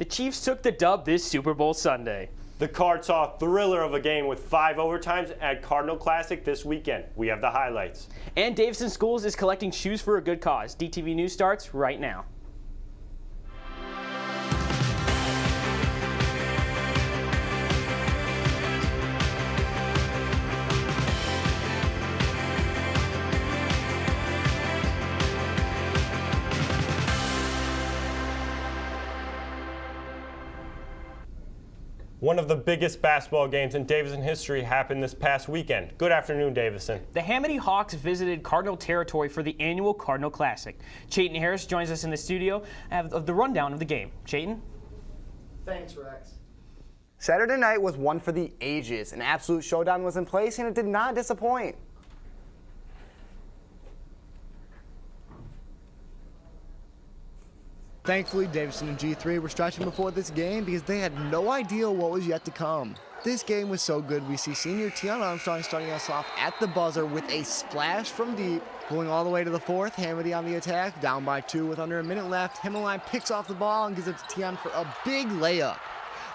The Chiefs took the dub this Super Bowl Sunday. The Cards saw a thriller of a game with 5 overtimes at Cardinal Classic this weekend. We have the highlights. And Davidson Schools is collecting shoes for a good cause. DTV News starts right now. One of the biggest basketball games in Davison history happened this past weekend. Good afternoon, Davison. The Hamity Hawks visited Cardinal territory for the annual Cardinal Classic. Chayton Harris joins us in the studio of the rundown of the game. Chayton? Thanks, Rex. Saturday night was one for the ages. An absolute showdown was in place, and it did not disappoint. Thankfully, Davison and G3 were stretching before this game because they had no idea what was yet to come. This game was so good, we see senior Tion Armstrong starting us off at the buzzer with a splash from deep. Going all the way to the fourth, Hamity on the attack, down by 2 with under a minute left. Himmeline picks off the ball and gives it to Tion for a big layup.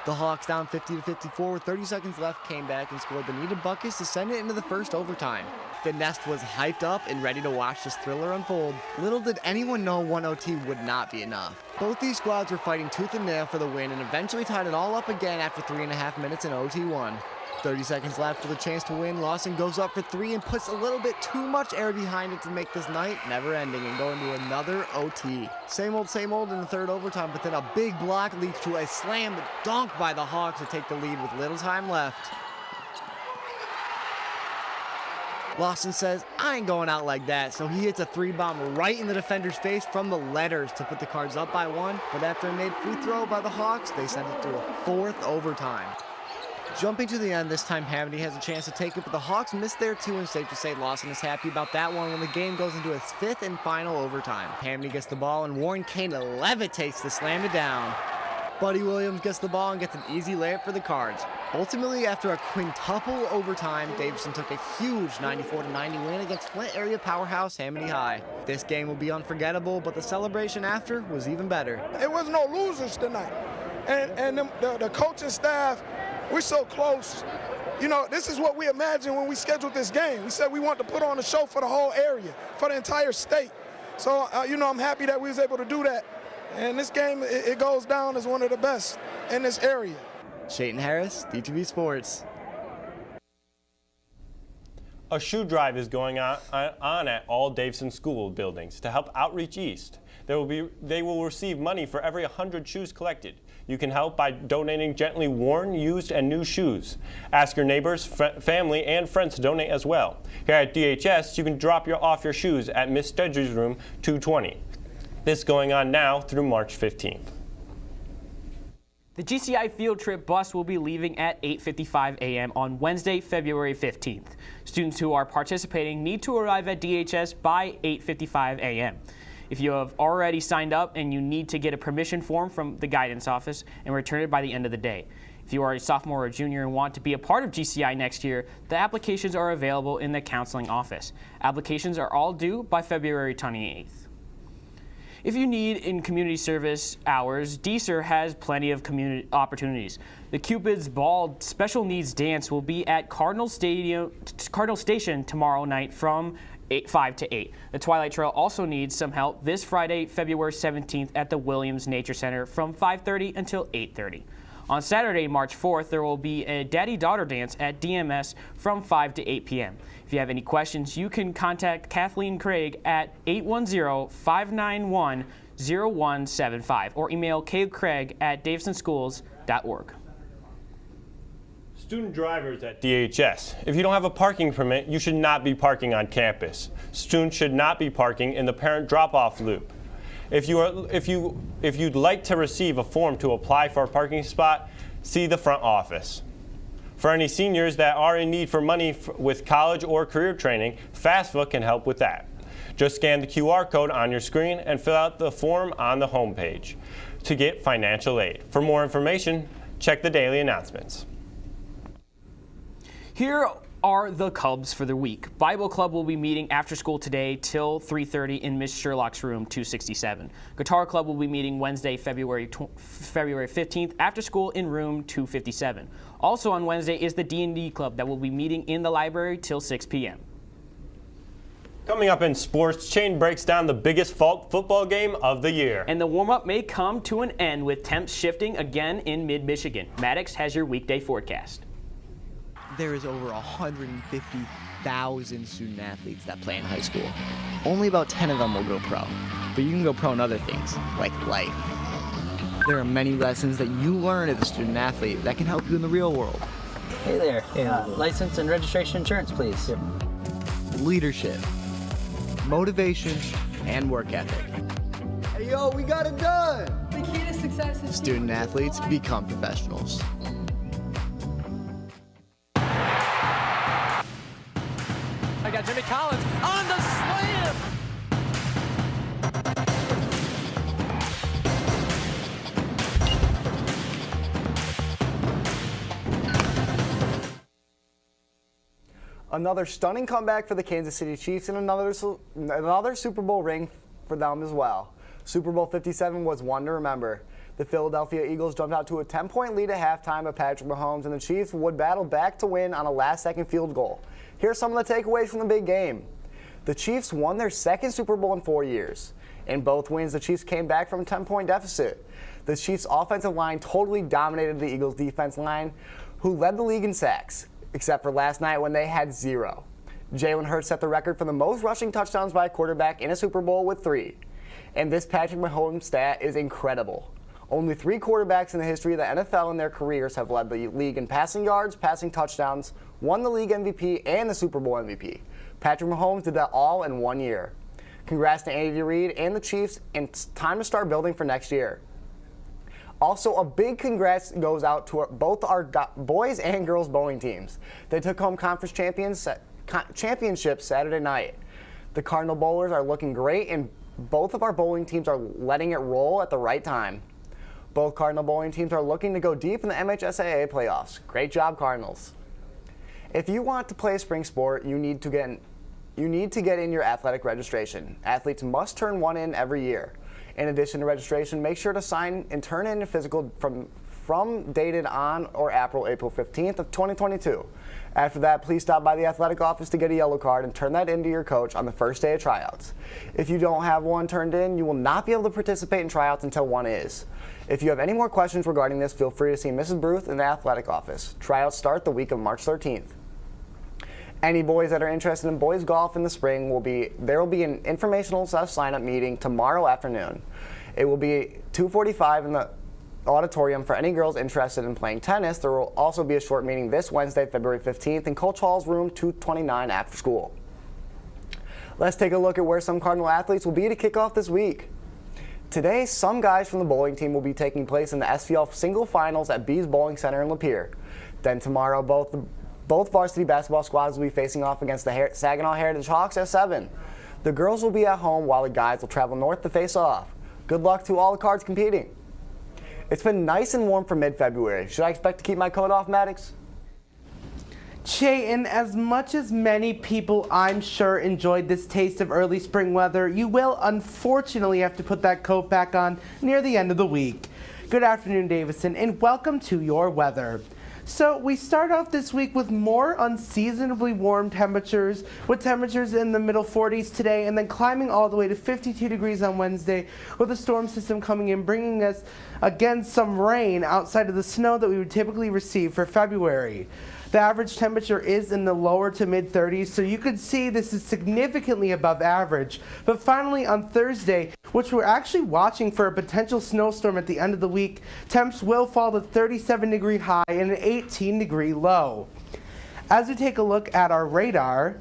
The Hawks down 50-54 with 30 seconds left came back and scored the needed buckets to send it into the first overtime. The Nest was hyped up and ready to watch this thriller unfold. Little did anyone know one OT would not be enough. Both these squads were fighting tooth and nail for the win and eventually tied it all up again after 3.5 minutes in OT1. 30 seconds left for the chance to win. Lawson goes up for 3 and puts a little bit too much air behind it to make this night never ending and go into another OT. Same old in the third overtime, but then a big block leads to a slam dunk by the Hawks to take the lead with little time left. Lawson says, I ain't going out like that, so he hits a 3-bomb right in the defender's face from the letters to put the Cards up by 1, but after a made free throw by the Hawks, they sent it to a 4th overtime. Jumping to the end, this time Hamity has a chance to take it, but the Hawks missed there too, and safe to say Lawson is happy about that one when the game goes into its 5th and final overtime. Hamity gets the ball, and Warren Kane levitates to slam it down. Buddy Williams gets the ball and gets an easy layup for the Cards. Ultimately, after a quintuple overtime, Davison took a huge 94-90 win against Flint area powerhouse Hamity High. This game will be unforgettable, but the celebration after was even better. It was no losers tonight, and the coaching staff, we're so close. You know, this is what we imagined when we scheduled this game. We said we want to put on a show for the whole area, for the entire state. So, you know, I'm happy that we was able to do that. And this game, it goes down as one of the best in this area. Chayton Harris, DTV Sports. A shoe drive is going on at all Davison School buildings to help Outreach East. They will receive money for every 100 shoes collected. You can help by donating gently worn, used, and new shoes. Ask your neighbors, family, and friends to donate as well. Here at DHS, you can drop off your shoes at Miss Stedger's room 220. This going on now through March 15th. The GCI field trip bus will be leaving at 8:55 a.m. on Wednesday, February 15th. Students who are participating need to arrive at DHS by 8:55 a.m. If you have already signed up and you need to get a permission form from the guidance office and return it by the end of the day. If you are a sophomore or junior and want to be a part of GCI next year, the applications are available in the counseling office. Applications are all due by February 28th. If you need in community service hours, DSER has plenty of community opportunities. The Cupid's Ball Special Needs Dance will be at Cardinal Station tomorrow night from 5 to 8. The Twilight Trail also needs some help this Friday, February 17th at the Williams Nature Center from 5:30 until 8:30. On Saturday, March 4th, there will be a daddy-daughter dance at DMS from 5 to 8 p.m. If you have any questions, you can contact Kathleen Craig at 810-591-0175 or email kcraig@davisonschools.org. Student drivers at DHS. If you don't have a parking permit, you should not be parking on campus. Students should not be parking in the parent drop-off loop. If you'd like to receive a form to apply for a parking spot, see the front office. For any seniors that are in need for money with college or career training, FAFSA can help with that. Just scan the QR code on your screen and fill out the form on the homepage to get financial aid. For more information, check the daily announcements. Here are the Cubs for the week. Bible Club will be meeting after school today till 3:30 in Miss Sherlock's room 267. Guitar Club will be meeting Wednesday, February 15th after school in room 257. Also on Wednesday is the D&D Club that will be meeting in the library till 6 p.m. Coming up in sports, Shane breaks down the biggest football game of the year. And the warm-up may come to an end with temps shifting again in mid-Michigan. Maddox has your weekday forecast. There is over 150,000 student athletes that play in high school. Only about 10 of them will go pro, but you can go pro in other things, like life. There are many lessons that you learn as a student athlete that can help you in the real world. Hey there, license and registration insurance, please. Leadership, motivation, and work ethic. Hey, yo, we got it done! The key to success is Student athletes become professionals. I got Jimmy Collins on the slam! Another stunning comeback for the Kansas City Chiefs and another Super Bowl ring for them as well. Super Bowl 57 was one to remember. The Philadelphia Eagles jumped out to a 10-point lead at halftime of Patrick Mahomes, and the Chiefs would battle back to win on a last-second field goal. Here's some of the takeaways from the big game. The Chiefs won their second Super Bowl in 4 years. In both wins, the Chiefs came back from a 10-point deficit. The Chiefs' offensive line totally dominated the Eagles' defense line, who led the league in sacks, except for last night when they had 0. Jalen Hurts set the record for the most rushing touchdowns by a quarterback in a Super Bowl with 3. And this Patrick Mahomes stat is incredible. Only 3 quarterbacks in the history of the NFL in their careers have led the league in passing yards, passing touchdowns, won the league MVP, and the Super Bowl MVP. Patrick Mahomes did that all in 1 year. Congrats to Andy Reid and the Chiefs, and it's time to start building for next year. Also, a big congrats goes out to both our boys and girls bowling teams. They took home conference championships Saturday night. The Cardinal bowlers are looking great, and both of our bowling teams are letting it roll at the right time. Both Cardinal bowling teams are looking to go deep in the MHSAA playoffs. Great job, Cardinals. If you want to play a spring sport, you need to get in your athletic registration. Athletes must turn one in every year. In addition to registration, make sure to sign and turn in a physical from dated on or April 15th of 2022. After that, please stop by the athletic office to get a yellow card and turn that in to your coach on the first day of tryouts. If you don't have one turned in, you will not be able to participate in tryouts until one is. If you have any more questions regarding this, feel free to see Mrs. Bruth in the athletic office. Tryouts start the week of March 13th. Any boys that are interested in boys golf in the spring there will be an informational sign-up meeting tomorrow afternoon. It will be 2:45 in the auditorium for any girls interested in playing tennis. There will also be a short meeting this Wednesday, February 15th in Coach Hall's room 229 after school. Let's take a look at where some Cardinal athletes will be to kick off this week. Today, some guys from the bowling team will be taking place in the SVL single finals at Bees Bowling Center in Lapeer. Then tomorrow, both varsity basketball squads will be facing off against the Saginaw Heritage Hawks at 7. The girls will be at home while the guys will travel north to face off. Good luck to all the cards competing. It's been nice and warm for mid-February. Should I expect to keep my coat off, Maddox? Chayton, as much as many people I'm sure enjoyed this taste of early spring weather, you will unfortunately have to put that coat back on near the end of the week. Good afternoon, Davison, and welcome to your weather. So we start off this week with more unseasonably warm temperatures, with temperatures in the middle 40s today and then climbing all the way to 52 degrees on Wednesday, with a storm system coming in, bringing us again some rain outside of the snow that we would typically receive for February. The average temperature is in the lower to mid 30s, so you could see this is significantly above average. But finally on Thursday, which we're actually watching for a potential snowstorm at the end of the week, temps will fall to 37-degree high and an 18-degree low. As we take a look at our radar,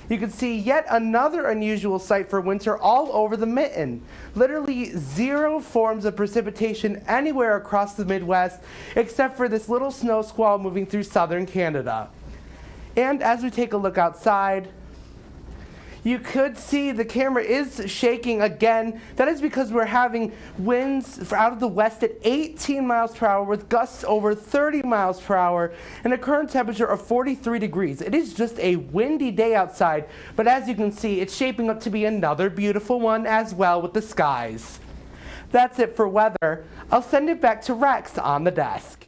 you can see yet another unusual sight for winter all over the mitten. Literally 0 forms of precipitation anywhere across the Midwest except for this little snow squall moving through southern Canada. And as we take a look outside, You could see the camera is shaking again. That is because we're having winds out of the west at 18 miles per hour with gusts over 30 miles per hour and a current temperature of 43 degrees. It is just a windy day outside, but as you can see, it's shaping up to be another beautiful one as well with the skies. That's it for weather. I'll send it back to Rex on the desk.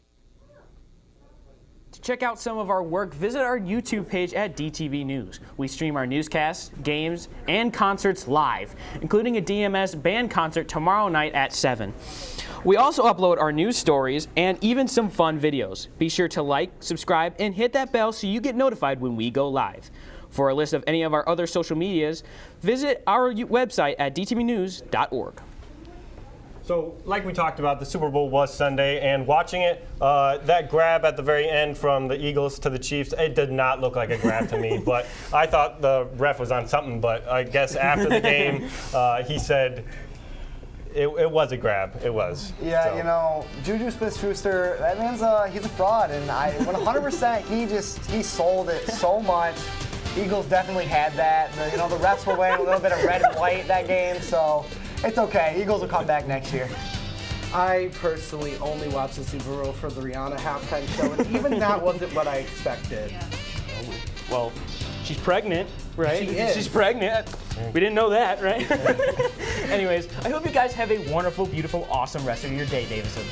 To check out some of our work, visit our YouTube page at DTV News. We stream our newscasts, games, and concerts live, including a DMS band concert tomorrow night at 7. We also upload our news stories and even some fun videos. Be sure to like, subscribe, and hit that bell so you get notified when we go live. For a list of any of our other social medias, visit our website at dtvnews.org. So, like we talked about, the Super Bowl was Sunday, and watching it, that grab at the very end from the Eagles to the Chiefs, it did not look like a grab to me. But I thought the ref was on something. But I guess after the game, he said it was a grab. It was. Yeah, so. you know, Juju Smith-Schuster, that man's he's a fraud, and 100% he sold it so much. Eagles definitely had that. The refs were wearing a little bit of red and white that game, so. It's okay. Eagles will come back next year. I personally only watched the Super Bowl for the Rihanna halftime show, and even that wasn't what I expected. Yeah. Well, she's pregnant, right? She is. She's pregnant. We didn't know that, right? Anyways, I hope you guys have a wonderful, beautiful, awesome rest of your day, Davison.